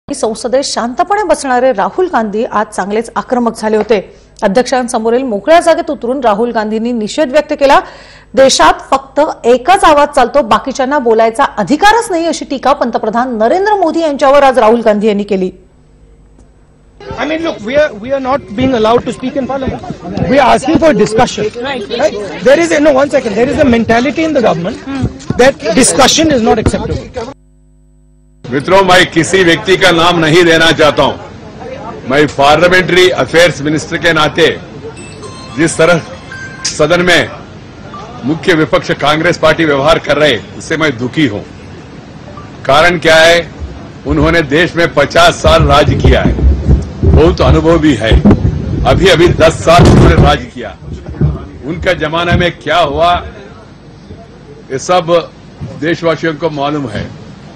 संसदेत शांतपणे बसणारे राहुल गांधी आज चांगलेच आक्रमक झाले होते। अध्यक्षांसमोरील मोकळ्या जागेत उतरून राहुल गांधींनी निषेध व्यक्त केला। देशात फक्त एकच आवाज चालतो, बाकीच्यांना बोलायचा अधिकारच नाही, अशी टीका पंतप्रधान नरेंद्र मोदी यांच्यावर आज राहुल गांधी यांनी केली। I mean, look, we are not being allowed to speak in parliament. We are asking for discussion. Right? There is one second. There is a mentality in the government that discussion is not acceptable. मित्रों, मैं किसी व्यक्ति का नाम नहीं लेना चाहता हूं। मैं पार्लियामेंट्री अफेयर्स मिनिस्टर के नाते जिस तरह सदन में मुख्य विपक्ष कांग्रेस पार्टी व्यवहार कर रहे, उससे मैं दुखी हूं। कारण क्या है? उन्होंने देश में 50 साल राज किया है, बहुत अनुभव भी है। अभी 10 साल उन्होंने राज किया। उनका जमाना में क्या हुआ, ये सब देशवासियों को मालूम है।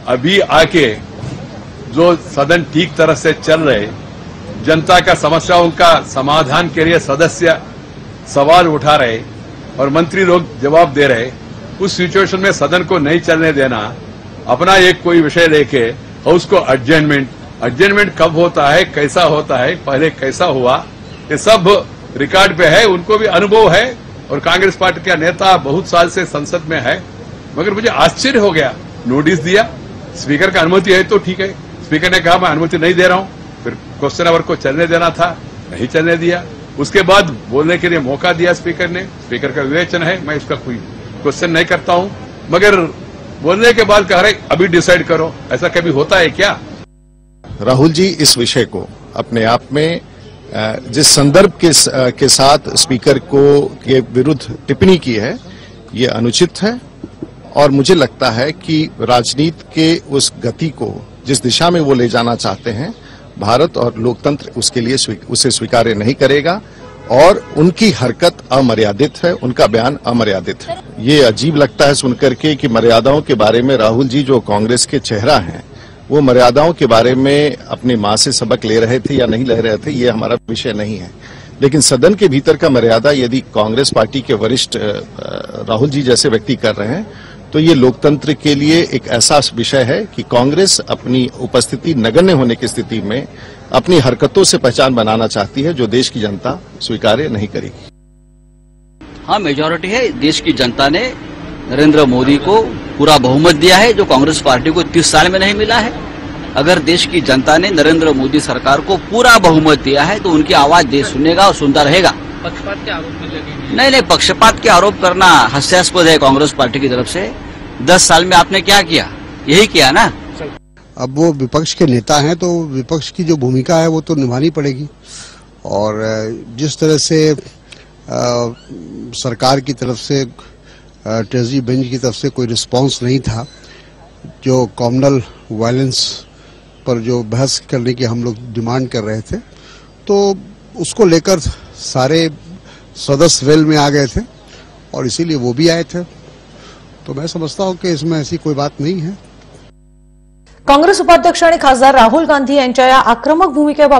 अभी आके जो सदन ठीक तरह से चल रहे, जनता का समस्याओं का समाधान के लिए सदस्य सवाल उठा रहे और मंत्री लोग जवाब दे रहे, उस सिचुएशन में सदन को नहीं चलने देना, अपना एक कोई विषय लेके और उसको एडजमेंट कब होता है, कैसा होता है, पहले कैसा हुआ, ये सब रिकॉर्ड पे है। उनको भी अनुभव है और कांग्रेस पार्टी का नेता बहुत साल से संसद में है। मगर मुझे आश्चर्य हो गया, नोटिस दिया, स्पीकर का अनुमति है तो ठीक है। स्पीकर ने कहा मैं अनुमति नहीं दे रहा हूं, फिर क्वेश्चन आवर को चलने देना था, नहीं चलने दिया। उसके बाद बोलने के लिए मौका दिया स्पीकर ने, स्पीकर का विवेचन है, मैं इसका कोई क्वेश्चन नहीं करता हूं। मगर बोलने के बाद कह रहे अभी डिसाइड करो, ऐसा कभी होता है क्या? राहुल जी इस विषय को अपने आप में जिस संदर्भ के साथ स्पीकर के विरुद्ध टिप्पणी की है, ये अनुचित है और मुझे लगता है कि राजनीति के उस गति को जिस दिशा में वो ले जाना चाहते हैं, भारत और लोकतंत्र उसके लिए उसे स्वीकार्य नहीं करेगा और उनकी हरकत अमर्यादित है, उनका बयान अमर्यादित है। ये अजीब लगता है सुनकर के कि मर्यादाओं के बारे में राहुल जी जो कांग्रेस के चेहरा हैं, वो मर्यादाओं के बारे में अपनी मां से सबक ले रहे थे या नहीं ले रहे थे, ये हमारा विषय नहीं है। लेकिन सदन के भीतर का मर्यादा यदि कांग्रेस पार्टी के वरिष्ठ राहुल जी जैसे व्यक्ति कर रहे हैं, तो ये लोकतंत्र के लिए एक ऐसा विषय है कि कांग्रेस अपनी उपस्थिति नगण्य होने की स्थिति में अपनी हरकतों से पहचान बनाना चाहती है, जो देश की जनता स्वीकार्य नहीं करेगी। हाँ, मेजॉरिटी है। देश की जनता ने नरेंद्र मोदी को पूरा बहुमत दिया है, जो कांग्रेस पार्टी को 30 साल में नहीं मिला है। अगर देश की जनता ने नरेंद्र मोदी सरकार को पूरा बहुमत दिया है, तो उनकी आवाज देश सुनेगा और सुनता रहेगा। पक्षपात के आरोप में लगे नहीं, पक्षपात के आरोप करना हास्यास्पद है कांग्रेस पार्टी की तरफ से। 10 साल में आपने क्या किया? यही किया ना। अब वो विपक्ष के नेता हैं, तो विपक्ष की जो भूमिका है वो तो निभानी पड़ेगी। और जिस तरह से सरकार की तरफ से, ट्रेजरी बेंच की तरफ से कोई रिस्पांस नहीं था, जो कॉम्युनल वायलेंस पर जो बहस करने की हम लोग डिमांड कर रहे थे, तो उसको लेकर सारे सदस्य वेल में आ गए थे और इसीलिए वो भी आए थे। तो मैं समझता हूं कि इसमें ऐसी कोई बात नहीं है। कांग्रेस उपाध्यक्ष आणि खासदार राहुल गांधी यांच्या या आक्रमक भूमिकेबाबत